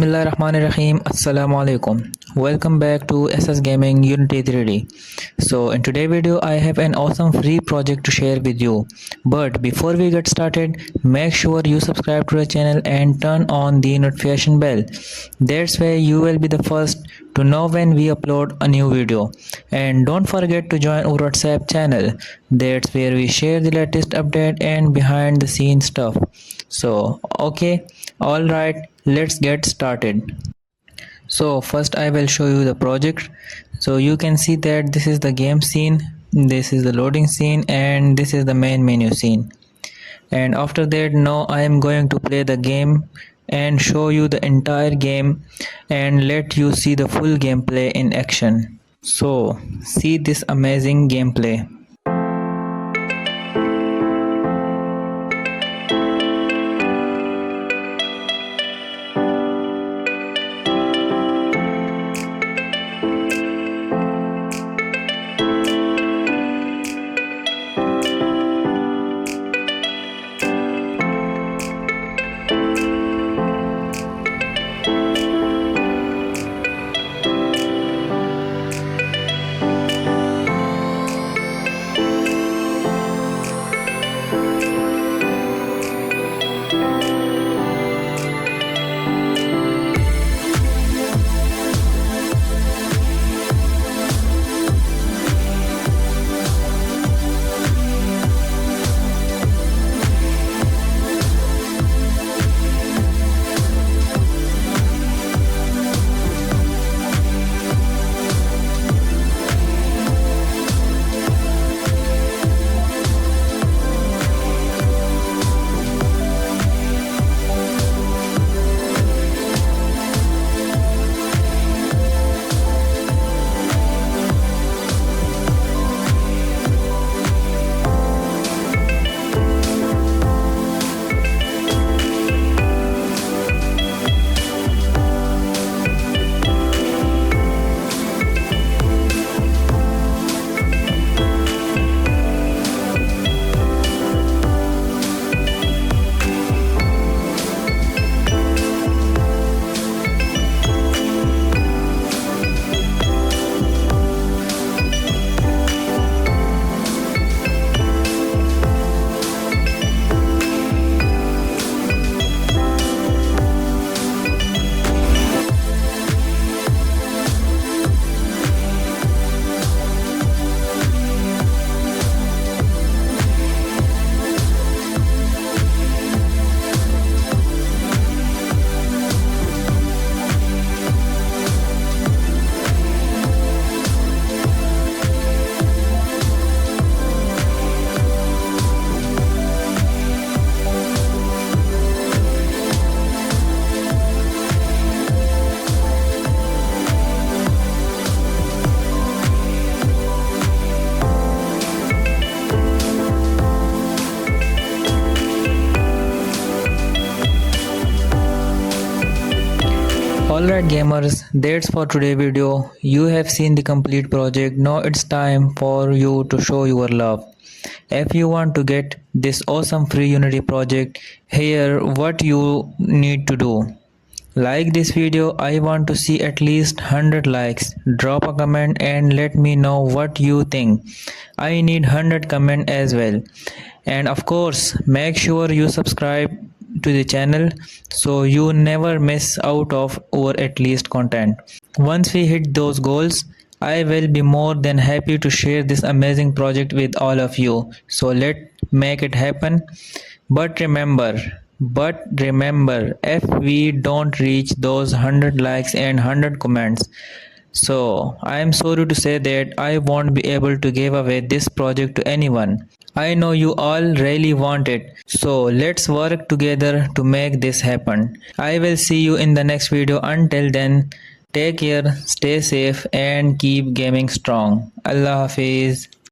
Bismillahirrahmanirrahim. Assalamu alaikum. Welcome back to SS Gaming Unity 3D. So in today's video I have an awesome free project to share with you. But before we get started, make sure you subscribe to the channel and turn on the notification bell. That's way you will be the first to know when we upload a new video. And don't forget to join our WhatsApp channel. That's where we share the latest update and behind the scenes stuff. So okay, alright, let's get started. So first I will show you the project. So you can see that this is the game scene, this is the loading scene, and this is the main menu scene. And after that, now I am going to play the game and show you the entire game and let you see the full gameplay in action. So see this amazing gameplay. Alright gamers, that's for today's video. You have seen the complete project. Now it's time for you to show your love. If you want to get this awesome free Unity project, here what you need to do. Like this video, I want to see at least 100 likes. Drop a comment and let me know what you think. I need 100 comments as well. And of course, make sure you subscribe to the channel so you never miss out of our at least content. Once we hit those goals, I will be more than happy to share this amazing project with all of you. So let's make it happen. But remember, if we don't reach those 100 likes and 100 comments, so I am sorry to say that I won't be able to give away this project to anyone. I know you all really want it, so let's work together to make this happen. I will see you in the next video. Until then, take care, stay safe and keep gaming strong. Allah Hafiz.